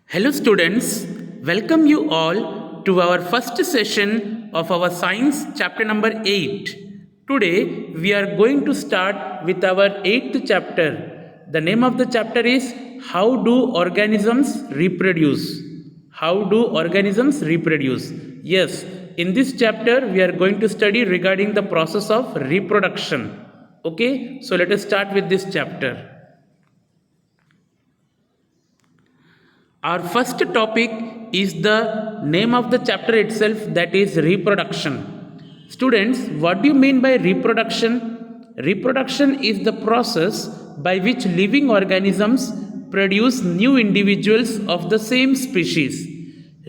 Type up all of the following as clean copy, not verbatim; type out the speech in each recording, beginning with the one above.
Hello, students. Welcome you all to our first session of our science chapter number 8. Today, we are going to start with our 8th chapter. The name of the chapter is How Do Organisms Reproduce? How do organisms reproduce? Yes, in this chapter, we are going to study regarding the process of reproduction. Okay, so let us start with this chapter. Our first topic is the name of the chapter itself, that is reproduction. Students, what do you mean by reproduction? Reproduction is the process by which living organisms produce new individuals of the same species.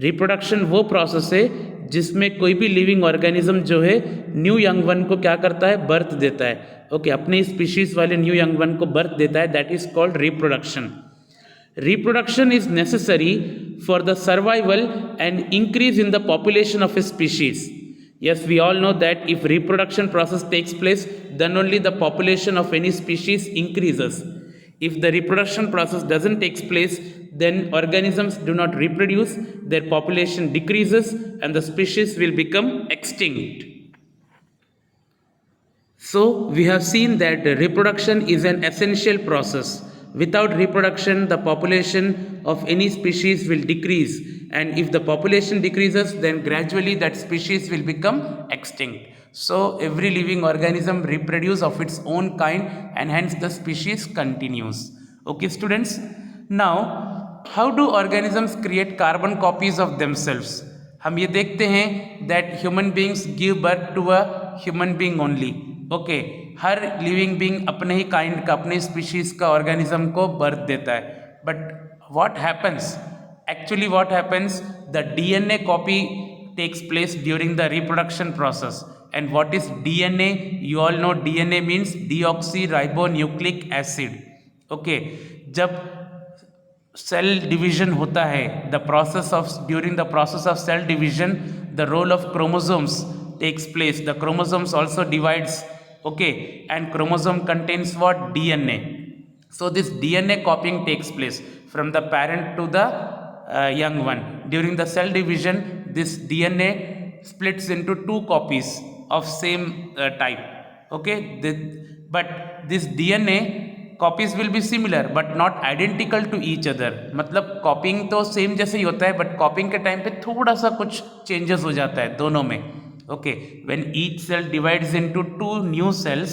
Reproduction वो process है जिसमें कोई भी living organism जो है new young one को क्या करता है, बर्थ देता है. ओके, अपने स्पीशीज वाले न्यू यंग वन को बर्थ देता है. That is called reproduction. Reproduction is necessary for the survival and increase in the population of a species. Yes, we all know that if reproduction process takes place, then only the population of any species increases. If the reproduction process doesn't take place, then organisms do not reproduce, their population decreases, and the species will become extinct. So, we have seen that reproduction is an essential process. Without reproduction, the population of any species will decrease, and if the population decreases, then gradually that species will become extinct. So, every living organism reproduces of its own kind, and hence the species continues. Okay, students? Now, how do organisms create carbon copies of themselves? हम ये देखते हैं that human beings give birth to a human being only. Okay, her living being अपने ही kind का, अपने species का organism को birth देता है. But what happens, actually what happens, the DNA copy takes place during the reproduction process. And what is DNA? You all know DNA means deoxyribonucleic acid. Okay, जब cell division होता है, the process of during the process of cell division, the role of chromosomes takes place. The chromosomes also divides. Okay, and chromosome contains what? DNA. So this DNA copying takes place from the parent to the young one. During the cell division, this DNA splits into two copies of same type. Okay, but this DNA copies will be similar but not identical to each other. मतलब copying तो same जैसे ही होता है, but copying के time पे थोड़ा सा कुछ changes हो जाता है दोनों में. Okay, when each cell divides into two new cells,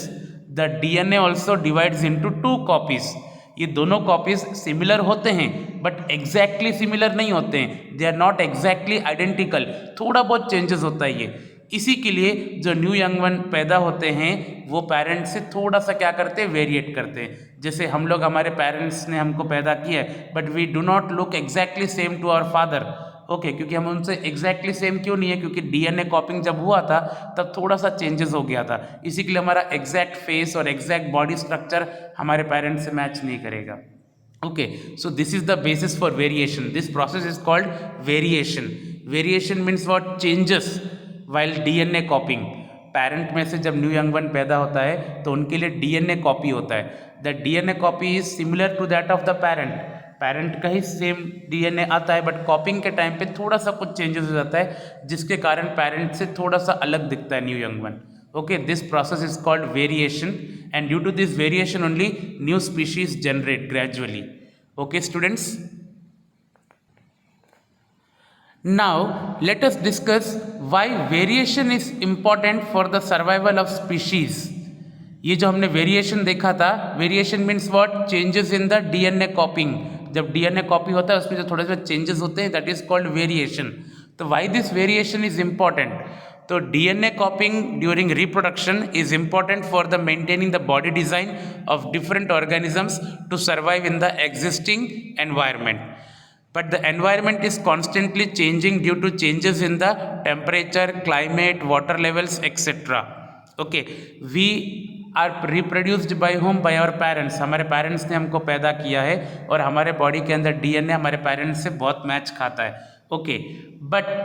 the DNA also divides into two copies. ये दोनों copies similar होते हैं but exactly similar नहीं होते हैं. They are not exactly identical. थोड़ा बहुत changes होता है ये. इसी के लिए जो न्यू यंग वन पैदा होते हैं वो पेरेंट्स से थोड़ा सा क्या करते हैं, वेरिएट करते हैं. जैसे हम लोग, हमारे पेरेंट्स ने हमको पैदा किया है but we do not look exactly same to our father. Okay, क्योंकि हम उनसे एग्जैक्टली सेम क्यों नहीं है, क्योंकि डीएनए कॉपिंग जब हुआ था तब थोड़ा सा चेंजेस हो गया था. इसी के लिए हमारा एग्जैक्ट फेस और एग्जैक्ट बॉडी स्ट्रक्चर हमारे पेरेंट्स से मैच नहीं करेगा. Okay, so this is the basis for variation. This process is called variation. Variation means what? Changes while DNA कॉपिंग. Parent में से जब न्यू यंग वन पैदा होता है तो उनके लिए डीएनए कॉपी होता है. The DNA copy is similar to that of the parent. Parent का ही सेम डीएनए आता है बट कॉपिंग के टाइम पे थोड़ा सा कुछ चेंजेस हो जाता है जिसके कारण पेरेंट से थोड़ा सा अलग दिखता है new young one. Okay, this process is called variation, and due to this variation only new species generate gradually. Okay students, now let us discuss why variation is important for the survival of species. ये जो हमने variation देखा था, variation means what? Changes in the DNA copying. जब DNA copy होता है उसमें जो थोड़े से चेंजेस होते हैं, दैट इज कॉल्ड वेरिएशन. तो why this variation is important? तो DNA copying during reproduction is important for the maintaining the body design of different organisms to survive in the existing environment. But the environment is constantly changing due to changes in the temperature, climate, water levels, etc. Okay, we are reproduced by whom? By our parents. हमारे parents ने हमको पैदा किया है और हमारे body के अंदर डीएनए हमारे पेरेंट्स से बहुत मैच खाता है. ओके, बट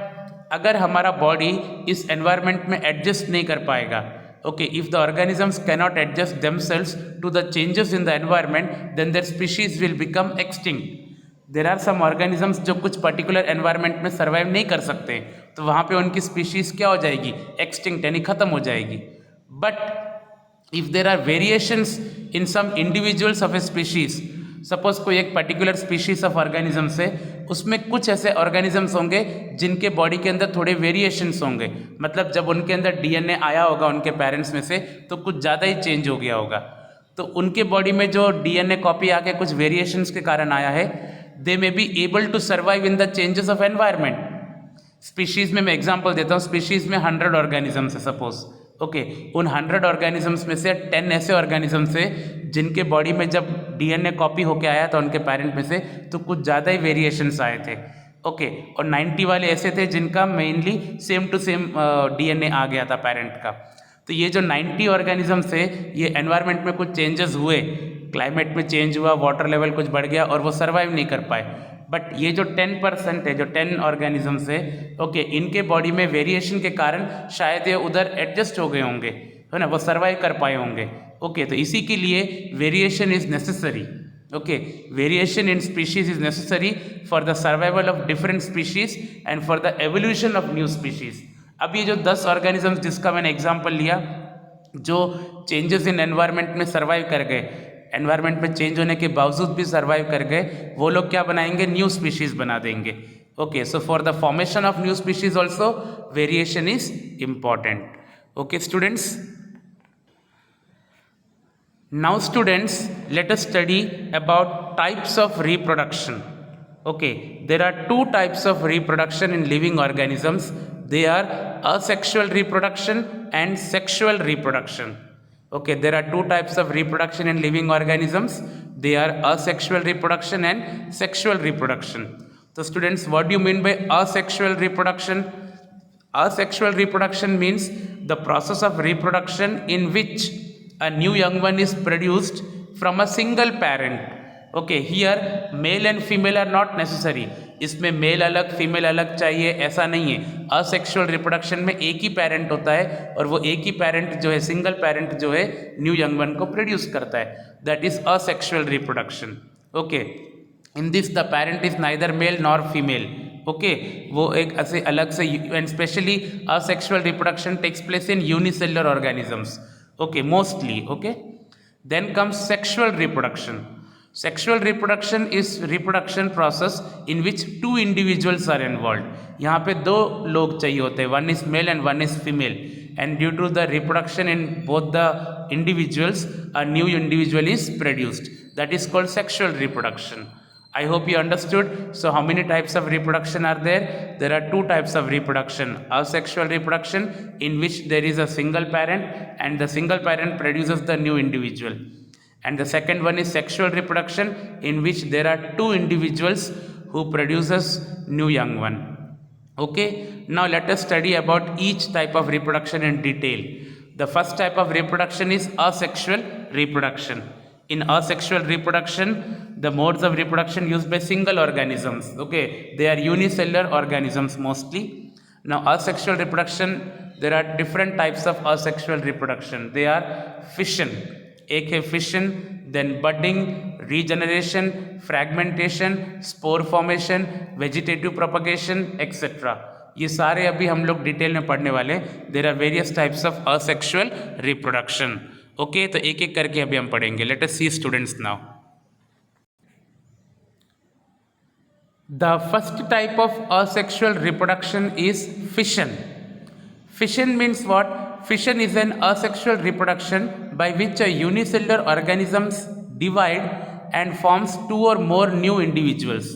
अगर हमारा बॉडी इस एनवायरनमेंट में एडजस्ट नहीं कर पाएगा, okay, if the organisms cannot adjust themselves to the changes in the environment, then their species will become extinct. There are some organisms जो कुछ पर्टिकुलर एनवायरनमेंट में सर्वाइव नहीं कर सकते, तो वहाँ पे उनकी स्पीशीज़ क्या हो जाएगी, एक्सटिंक्ट यानी ख़त्म हो जाएगी. But if there are variations in some individuals of a species, suppose कोई एक पर्टिकुलर स्पीशीज़ ऑफ ऑर्गेनिजम्स है, उसमें कुछ ऐसे ऑर्गेनिजम्स होंगे जिनके बॉडी के अंदर थोड़े वेरिएशंस होंगे, मतलब जब उनके अंदर डीएनए आया होगा उनके पेरेंट्स में से तो कुछ ज़्यादा ही चेंज हो गया होगा, तो उनके बॉडी में जो डीएनए कॉपी आके कुछ वेरिएशंस के कारण आया है, they may be able to survive in the changes of environment. Species में मैं एग्जांपल देता हूँ, स्पीशीज़ में 100 ऑर्गेनिजम्स है सपोज, ओके, उन 100 ऑर्गेनिजम्स में से 10 ऐसे ऑर्गेनिजम्स है जिनके बॉडी में जब डीएनए कॉपी होके आया था उनके पेरेंट में से तो कुछ ज़्यादा ही वेरिएशंस आए थे, ओके, और 90 वाले ऐसे थे जिनका mainly same to same DNA आ गया था पेरेंट का. तो ये जो 90 ऑर्गेनिजम्स है, ये एनवायरनमेंट में कुछ चेंजेस हुए, क्लाइमेट में चेंज हुआ, वाटर लेवल कुछ बढ़ गया और वो सर्वाइव नहीं कर पाए. बट ये जो 10% है, जो 10 ऑर्गेनिजम्स है, ओके, इनके बॉडी में वेरिएशन के कारण शायद ये उधर एडजस्ट हो गए होंगे, है ना, वो सर्वाइव कर पाए होंगे, ओके. तो इसी के लिए variation is necessary, okay, variation in species is necessary for the survival of different species and for the evolution of new species. अब ये जो 10 ऑर्गेनिजम्स जिसका मैंने एग्जाम्पल लिया, जो चेंजेस इन एनवायरनमेंट में सर्वाइव कर गए, एनवायरनमेंट में चेंज होने के बावजूद भी सर्वाइव कर गए, वो लोग क्या बनाएंगे, न्यू स्पीशीज बना देंगे, okay. So for the formation of new species also variation is important, okay students. Now students, let us study about types of reproduction. Okay, there are two types of reproduction in living organisms. They are asexual reproduction and sexual reproduction. Okay, there are two types of reproduction in living organisms. They are asexual reproduction and sexual reproduction. So students, what do you mean by asexual reproduction? Asexual reproduction means the process of reproduction in which a new young one is produced from a single parent. Okay, here male and female are not necessary. इसमें mail अलग female अलग चाहिए ऐसा नहीं है. Asexual reproduction में एक ही parent होता है और वो एक ही पेरेंट जो है, सिंगल पेरेंट जो है, न्यू यंग वन को प्रोड्यूस करता है. That is asexual reproduction, okay. In this the parent is neither male nor female, okay, वो एक ऐसे अलग से. And specially asexual reproduction takes place in unicellular organisms, okay, mostly, okay. Then comes sexual reproduction. Sexual reproduction is reproduction process in which two individuals are involved. यहाँ पे दो लोग चाहिए होते हैं, one is male and one is female, and due to the reproduction in both the individuals, a new individual is produced. That is called sexual reproduction. I hope you understood. So how many types of reproduction are there? There are two types of reproduction. Asexual reproduction, in which there is a single parent and the single parent produces the new individual. And the second one is sexual reproduction, in which there are two individuals who produces new young one. Okay, now let us study about each type of reproduction in detail. The first type of reproduction is asexual reproduction. In asexual reproduction, the modes of reproduction used by single organisms, okay, they are unicellular organisms mostly. Now asexual reproduction, there are different types of asexual reproduction. They are fission, एक है fission, then budding, regeneration, fragmentation, spore formation, vegetative propagation, etc. ये सारे अभी हम लोग detail में पढ़ने वाले. There are various types of asexual reproduction. Okay, तो एक एक करके अभी हम पढ़ेंगे. Let us see students now. The first type of asexual reproduction is fission. Fission means what? Fission is an asexual reproduction by which a unicellular organisms divide and forms two or more new individuals.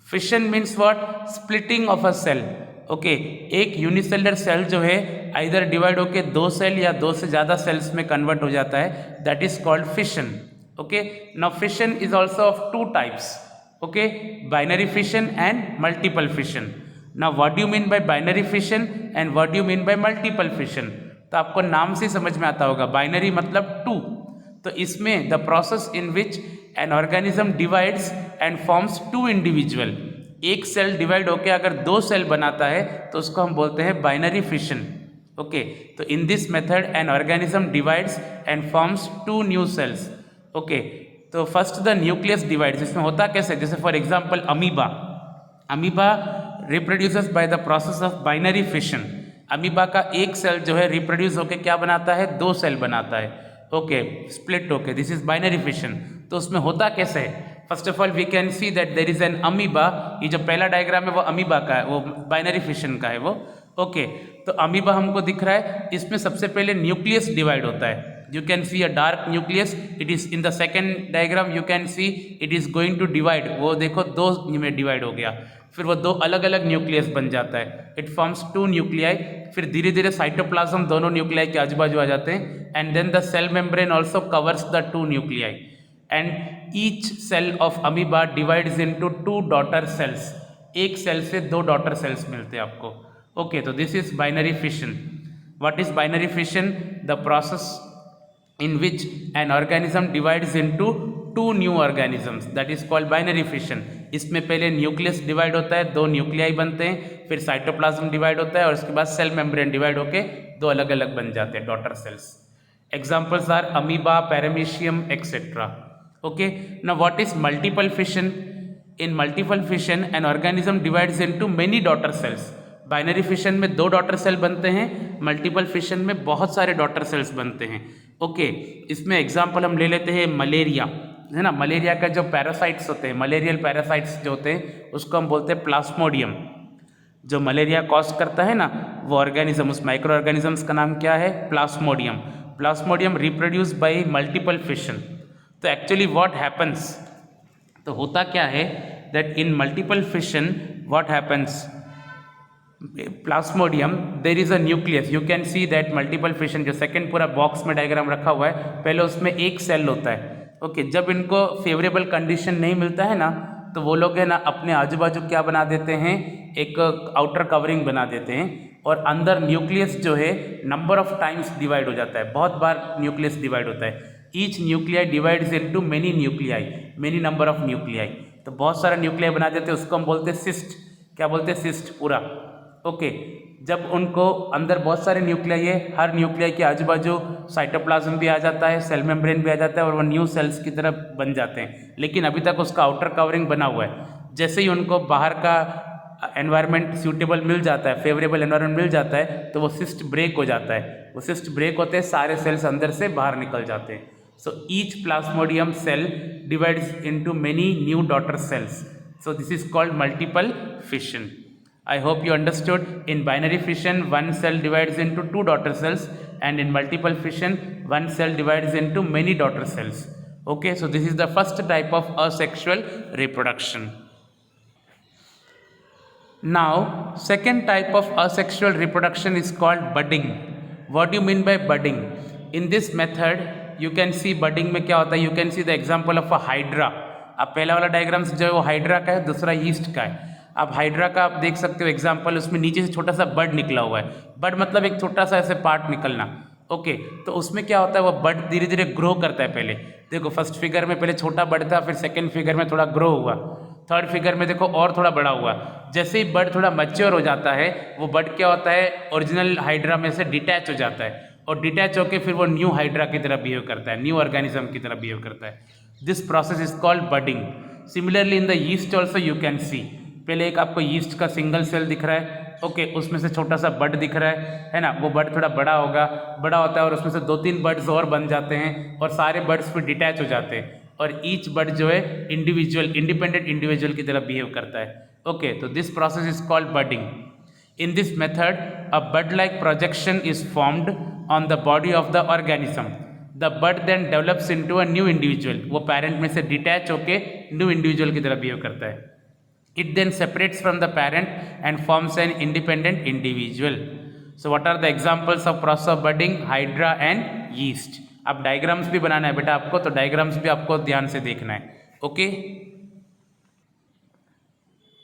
Fission means what? Splitting of a cell. Okay, एक unicellular cell जो है either divide होके दो cell या दो से ज़्यादा sales में कन्वर्ट हो जाता है. That is called fission. Okay, now fission is also of two types. Okay, binary fission and multiple fission. Now what do you mean by binary fission and what do you mean by multiple fission? तो आपको नाम से समझ में आता होगा. Binary मतलब two. तो इसमें the process in which an organism divides and forms two individual. एक सेल डिवाइड होकर अगर दो सेल बनाता है तो उसको हम बोलते हैं बाइनरी फिशन. ओके, तो in this method an organism divides and forms two new cells. Okay, तो फर्स्ट द न्यूक्लियस डिवाइड्स, इसमें होता कैसे, जैसे for example amoeba reproduces by the process of binary fission. Amoeba का एक सेल जो है रिप्रोड्यूस होकर क्या बनाता है, 2 सेल बनाता है, ओके, स्प्लिट होके, दिस इज बाइनरी फिशन। तो उसमें होता कैसे है, first of all we can see that there is an amoeba, ये जो पहला डायग्राम है वो अमीबा का है, वो बाइनरी फिशन का है वो, ओके। तो अमीबा हमको दिख रहा है, इसमें सबसे पहले न्यूक्लियस डिवाइड होता है, you can see a dark nucleus, it is in the second diagram you can see it is going to divide, वो देखो 2 में डिवाइड हो गया, फिर वो 2 अलग अलग न्यूक्लियस बन जाता है, इट फॉर्म्स 2 न्यूक्लियाई, फिर धीरे धीरे साइटोप्लाज्म दोनों न्यूक्लियाई के आजू बाजू आ जाते हैं, and then the cell membrane also covers the 2 nuclei, and each cell of amoeba divides into 2 daughter cells, एक सेल से 2 डॉटर सेल्स मिलते हैं आपको, ओके। तो this is binary fission. What is binary fission, the process in which an organism divides into 2 new organisms, that is called binary fission। इसमें पहले nucleus divide होता है, 2 न्यूक्लियाई बनते हैं, फिर साइटोप्लाज्म डिवाइड होता है और उसके बाद सेल मेम्ब्रेन डिवाइड होके 2 अलग अलग बन जाते हैं daughter cells. Examples are amoeba, paramecium etcetera, okay. Now what is multiple fission, in multiple fission an organism divides into many daughter cells. Binary fission में 2 डॉटर सेल बनते हैं, मल्टीपल फिशन में बहुत सारे डॉटर सेल्स बनते हैं, okay. इसमें example हम ले लेते हैं मलेरिया, है ना, मलेरिया का जो पैरासाइट्स होते हैं, मलेरियल पैरासाइट्स जो होते हैं उसको हम बोलते हैं प्लाज्मोडियम। जो मलेरिया कॉज करता है ना वो ऑर्गेनिज्म, उस माइक्रो ऑर्गेनिजम्स का नाम क्या है, Plasmodium. Plasmodium reproduce by multiple fission. तो एक्चुअली व्हाट हैपन्स, तो होता क्या है that in multiple fission what happens, Plasmodium there is a nucleus, you can see that multiple fission, जो सेकंड पूरा बॉक्स में डायग्राम रखा हुआ है, पहले उसमें एक सेल होता है, ओके। जब इनको फेवरेबल कंडीशन नहीं मिलता है ना तो वो लोग है ना अपने आजू बाजू क्या बना देते हैं, एक आउटर कवरिंग बना देते हैं और अंदर न्यूक्लियस जो है नंबर ऑफ टाइम्स डिवाइड हो जाता है, बहुत बार न्यूक्लियस डिवाइड होता है। Each nuclei divides into many nuclei, many number of nuclei, तो बहुत सारा न्यूक्लियाई बना देते हैं, उसको हम बोलते हैं सिस्ट। क्या बोलते हैं, सिस्ट पूरा, ओके। जब उनको अंदर बहुत सारे न्यूक्लियाई है, हर न्यूक्लियाई के आजू बाजू साइटोप्लाज्म भी आ जाता है, सेल मेम्ब्रेन भी आ जाता है और वो न्यू सेल्स की तरह बन जाते हैं, लेकिन अभी तक उसका आउटर कवरिंग बना हुआ है। जैसे ही उनको बाहर का एनवायरनमेंट सूटेबल मिल जाता है, फेवरेबल एनवायरनमेंट मिल जाता है, तो वो सिस्ट ब्रेक हो जाता है, वो सिस्ट ब्रेक होते हैं, सारे सेल्स अंदर से बाहर निकल जाते हैं। So each plasmodium cell divides into many new daughter cells, so this is called multiple fission. I hope you understood. In binary fission, one cell divides into 2 daughter cells, and in multiple fission, one cell divides into many daughter cells. Okay, so this is the first type of asexual reproduction. Now, second type of asexual reproduction is called budding. What do you mean by budding? In this method, you can see budding में क्या होता है. You can see the example of a hydra. अब पहला वाला diagram जो है वो हाइड्रा का है, दूसरा यीस्ट का है. अब हाइड्रा का आप देख सकते हो एग्जाम्पल, उसमें नीचे से छोटा सा बड निकला हुआ है. बड मतलब एक छोटा सा ऐसे पार्ट निकलना. ओके, तो उसमें क्या होता है, वो बड धीरे धीरे ग्रो करता है. पहले देखो फर्स्ट फिगर में पहले छोटा बड था, फिर सेकंड फिगर में थोड़ा ग्रो हुआ, थर्ड फिगर में देखो और थोड़ा बड़ा हुआ. जैसे ही बड थोड़ा मैच्योर हो जाता है, वो बड क्या होता है, ओरिजिनल हाइड्रा में से डिटैच हो जाता है, और डिटैच होकर फिर वो न्यू हाइड्रा की तरह बिहेव करता है, न्यू ऑर्गेनिज्म की तरह बिहेव करता है. This process is called budding. Similarly in the yeast also you can सी, पहले एक आपको यीस्ट का सिंगल सेल दिख रहा है. ओके, उसमें से छोटा सा बड दिख रहा है ना. वो बड थोड़ा बड़ा होगा, बड़ा होता है और उसमें से 2-3 बड्स और बन जाते हैं, और सारे बड्स फिर डिटैच हो जाते हैं, और ईच बड जो है इंडिविजुअल इंडिपेंडेंट इंडिविजुअल की तरह बिहेव करता है. ओके, तो this process is called budding. In this method a bud like projection is formed on the body of the organism. The bud then develops into a new individual. वो parent में से detach होके new individual की तरह behave करता है. It then separates from the parent and forms an independent individual. So what are the examples of process of budding? Hydra and yeast. अब diagrams भी बनाना है बेटा आपको, तो डायग्राम्स भी आपको ध्यान से देखना है. Okay,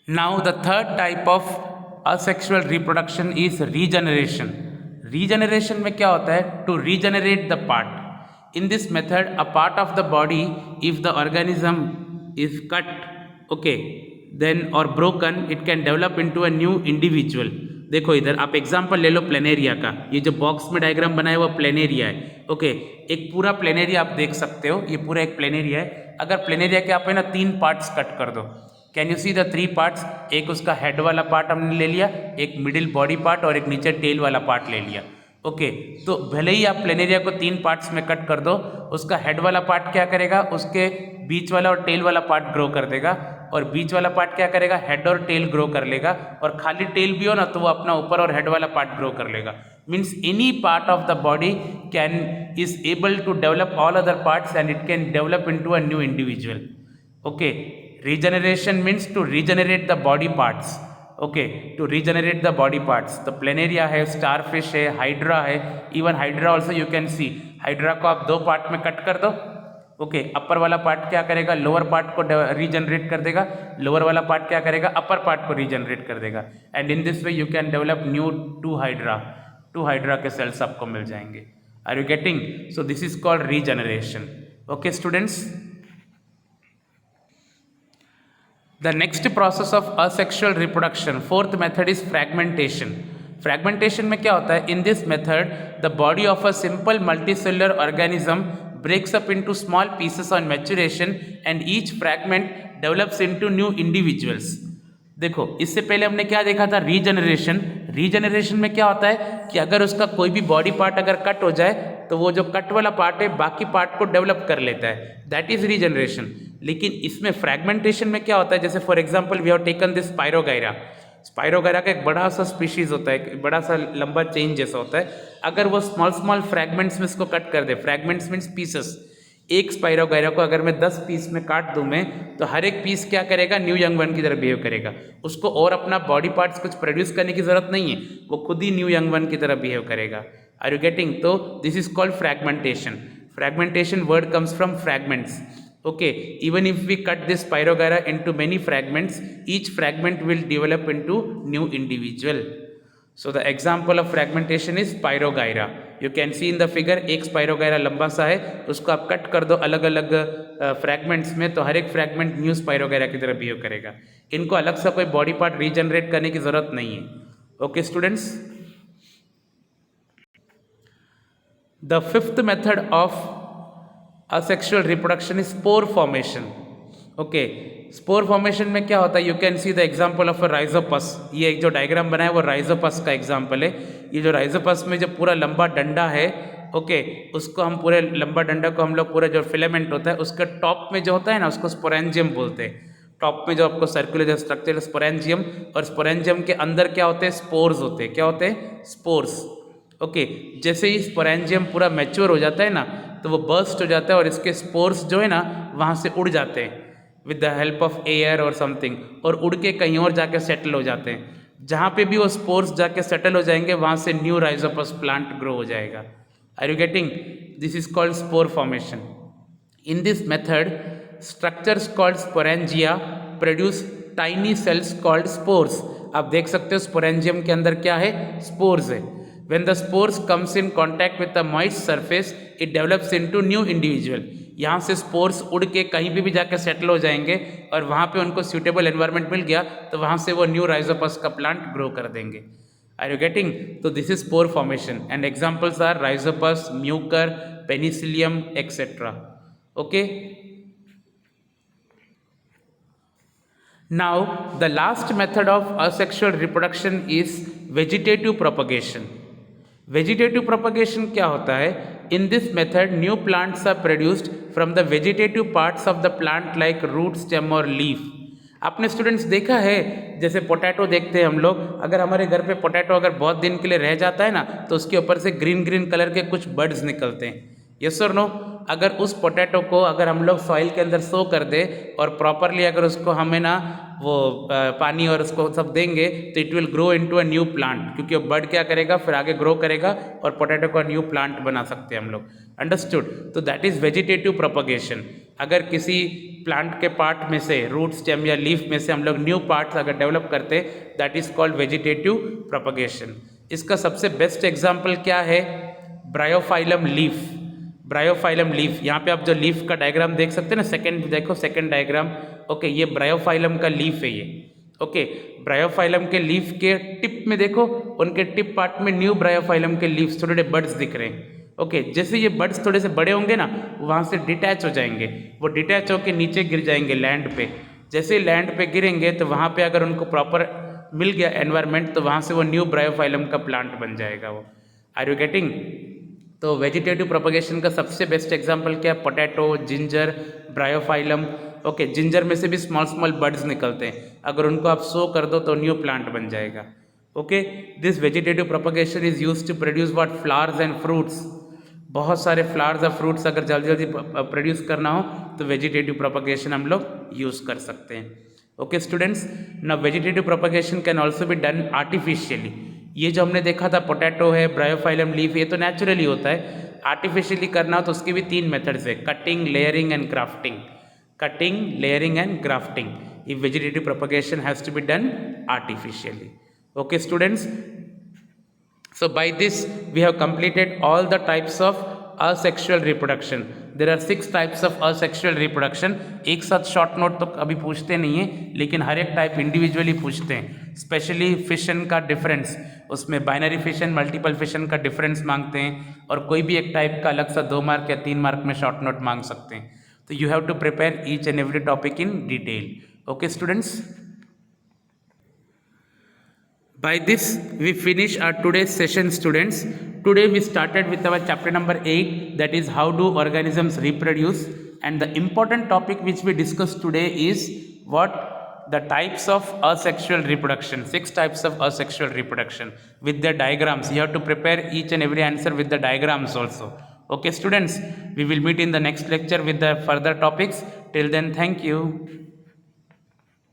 now the third type of asexual reproduction is regeneration. Regeneration में क्या होता है? To regenerate the part. In this method, a part of the body, if the organism is cut, okay, then or broken, it can develop into a new individual. देखो इधर आप example ले लो planaria का. ये जो बॉक्स में diagram बनाया हुआ प्लेनेरिया है. ओके, एक पूरा प्लेनेरिया आप देख सकते हो, ये पूरा एक प्लेनेरिया है. अगर प्लेनेरिया के आप है ना 3 पार्ट्स कट कर दो, can you see the 3 parts, एक उसका हेड वाला पार्ट हमने ले लिया, एक मिडिल बॉडी पार्ट और एक नीचे टेल वाला पार्ट ले लिया। ओके, तो भले ही आप प्लेनेरिया को 3 पार्ट्स में कट कर दो, उसका हेड वाला पार्ट क्या करेगा, उसके बीच वाला और टेल वाला पार्ट ग्रो कर देगा, और बीच वाला पार्ट क्या करेगा, हेड और टेल ग्रो कर लेगा, और खाली टेल भी हो ना तो वो अपना ऊपर और हेड वाला पार्ट ग्रो कर लेगा। Means any part of the body can is able to develop all other parts and it can develop into a new individual. Okay, regeneration means to regenerate the body parts. Okay, to regenerate the body parts. तो planaria है, starfish है, hydra है, even hydra also you can see, hydra को आप 2 part में cut कर दो। Okay, अपर वाला पार्ट क्या करेगा, लोअर पार्ट को रीजनरेट कर देगा, लोअर वाला पार्ट क्या करेगा, अपर पार्ट को रीजनरेट कर देगा, and in this way you can develop new 2 hydra के सेल्स आपको मिल जाएंगे। Are you getting? So this is called regeneration. Okay students, the next process of asexual reproduction, fourth method is fragmentation. Fragmentation में क्या होता है, in this method the body of a simple multicellular organism breaks up into small pieces on maturation and each fragment develops into new individuals. देखो, इससे पहले हमने क्या देखा था, रीजनरेशन। रीजनरेशन में क्या होता है कि अगर उसका कोई भी बॉडी पार्ट अगर कट हो जाए तो वो जो कट वाला पार्ट है बाकी पार्ट को डेवलप कर लेता है, दैट इज रीजनरेशन। लेकिन इसमें फ्रैगमेंटेशन में क्या होता है, जैसे for example we have taken this spirogyra. Spirogyra का एक बड़ा सा स्पीशीज होता है, एक बड़ा सा लंबा चेन जैसा होता है। अगर वो स्मॉल फ्रैगमेंट्स में इसको कट कर दे, फ्रैगमेंट्स मीन्स पीसेस, एक स्पायरोगायरा को अगर मैं 10 पीस में काट दूं मैं, तो हर एक पीस क्या करेगा, न्यू यंग वन की तरह बिहेव करेगा। उसको और अपना बॉडी पार्ट्स कुछ प्रोड्यूस करने की जरूरत नहीं है, वो खुद ही न्यू यंग वन की तरह बिहेव करेगा। Are you getting? तो this is called fragmentation. Fragmentation word comes from fragments. Okay, even if we cut this Spirogyra into many fragments, each fragment will develop into new individual. So the example of fragmentation is Spirogyra. You can see in the figure, एक Spirogyra लंबा सा है, उसको आप cut कर दो अलग अलग फ्रैगमेंट्स में, तो हर एक फ्रैगमेंट न्यू Spirogyra की तरह बिहेव करेगा। इनको अलग सा कोई बॉडी पार्ट रीजनरेट करने की जरूरत नहीं है। Okay students, the fifth method of asexual reproduction is spore formation. Okay, spore formation में क्या होता है, you can see the example of a rhizopus. ये एक जो डायग्राम बना है वो rhizopus का एग्जाम्पल है। ये जो rhizopus में जो पूरा लंबा डंडा है, ओके, उसको हम पूरे लंबा डंडा को हम लोग पूरा जो फिलामेंट होता है उसके टॉप में जो होता है ना, उसको स्पोरेंजियम बोलते हैं। टॉप में जो आपको सर्कुलर जो स्ट्रक्चर स्पोरेंजियम, और स्पोरेंजियम के अंदर क्या होते हैं, स्पोर्स होते हैं। क्या होते हैं? स्पोर्स। ओके, जैसे ही स्पोरेंजियम पूरा मैच्योर हो जाता है ना, तो वो बर्स्ट हो जाता है और इसके स्पोर्स जो है ना वहाँ से उड़ जाते हैं with the help of air और समथिंग, और उड़ के कहीं और जाके सेटल हो जाते हैं। जहाँ पे भी वो स्पोर्स जाके सेटल हो जाएंगे वहाँ से न्यू राइजोपस प्लांट ग्रो हो जाएगा। Are you getting? This is called spore formation. In this method structures called sporangia produce tiny cells called spores. आप देख सकते हो स्पोरेंजियम के अंदर क्या है, स्पोर्स है। When the spores comes in contact with the moist surface, it develops into new individual. यहाँ से स्पोर्स उड़ के कहीं भी जाकर सेटल हो जाएंगे और वहाँ पे उनको सूटेबल एनवायरनमेंट मिल गया तो वहाँ से वो न्यू राइजोपस का प्लांट ग्रो कर देंगे। Are you getting? तो this is spore formation and examples are Rhizopus, Mucor, Penicillium etcetera. Okay, now the last method of asexual reproduction is vegetative propagation. Vegetative propagation क्या होता है? In this method new plants are produced from the vegetative parts of the plant like root, stem और leaf. आपने students देखा है, जैसे potato देखते हैं हम लोग, अगर हमारे घर पे पोटैटो अगर बहुत दिन के लिए रह जाता है ना तो उसके ऊपर से ग्रीन ग्रीन कलर के कुछ बड्स निकलते हैं। यस और नो? अगर उस पोटैटो को अगर हम लोग सॉइल के अंदर सो कर दे और प्रॉपरली अगर उसको हमें ना वो पानी और उसको सब देंगे तो it will grow into a new plant, क्योंकि वो बर्ड क्या करेगा फिर आगे ग्रो करेगा और पोटैटो का न्यू प्लांट बना सकते हैं हम लोग। अंडरस्टूड? तो दैट इज वेजिटेटिव प्रोपगेशन। अगर किसी प्लांट के पार्ट में से, रूट, स्टेम या लीफ में से हम लोग न्यू पार्ट्स अगर डेवलप करते, that is called vegetative propagation. इसका सबसे बेस्ट एग्जाम्पल क्या है? Bryophyllum leaf. ब्रायोफाइलम लीफ, यहाँ पे आप जो लीफ का डायग्राम देख सकते हैं ना, सेकंड देखो, सेकंड डायग्राम। ओके, ये ब्रायोफाइलम का लीफ है ये। ओके, ब्रायोफाइलम के लीफ के टिप में देखो, उनके टिप पार्ट में न्यू ब्रायोफाइलम के लीफ छोटे छोटे बड्स दिख रहे हैं। ओके जैसे ये बर्ड्स थोड़े से बड़े होंगे ना वहाँ से डिटैच हो जाएंगे, वो डिटैच होकर नीचे गिर जाएंगे लैंड पे। जैसे लैंड पे गिरेंगे तो वहाँ पे अगर उनको प्रॉपर मिल गया एनवायरनमेंट तो वहाँ से वो न्यू ब्रायोफाइलम का प्लांट बन जाएगा वो। Are you getting? तो वेजिटेटिव प्रोपगेशन का सबसे बेस्ट एग्जांपल क्या है? Potato, ginger, bryophyllum. Okay ginger में से भी स्मॉल स्मॉल बर्ड्स निकलते हैं, अगर उनको आप सो कर दो तो न्यू प्लांट बन जाएगा। Okay this vegetative propagation is used to produce what? Flowers and fruits. बहुत सारे फ्लावर्स और फ्रूट्स अगर जल्दी जल्दी प्रोड्यूस करना हो तो वेजिटेटिव प्रोपगेशन हम लोग यूज़ कर सकते हैं। Okay students, now vegetative propagation can also be done artificially. ये जो हमने देखा था पोटैटो है, ब्रायोफाइलम लीफ, ये तो नेचुरली होता है। आर्टिफिशियली करना हो तो उसकी भी 3 मेथड्स है, cutting, layering and grafting. Cutting, layering and grafting if vegetative propagation has to be done artificially. Okay students, so by this we have completed all the types of asexual reproduction. There are 6 types of asexual reproduction. एक साथ short note तो अभी पूछते नहीं है, लेकिन हर एक type individually पूछते हैं। स्पेशली फिशन का डिफरेंस, उसमें बाइनरी फिशन, मल्टीपल फिशन का डिफरेंस मांगते हैं, और कोई भी एक टाइप का अलग सा 2 मार्क या 3 मार्क में शॉर्ट नोट मांग सकते हैं। तो you have to prepare each and every topic in detail. Okay students, by this we finish our today's session students. Today we started with our chapter number 8, that is how do organisms reproduce, and the important topic which we discussed today is what? The types of asexual reproduction. 6 types of asexual reproduction with their diagrams. You have to prepare each and every answer with the diagrams also. Okay students, we will meet in the next lecture with the further topics. Till then, thank you.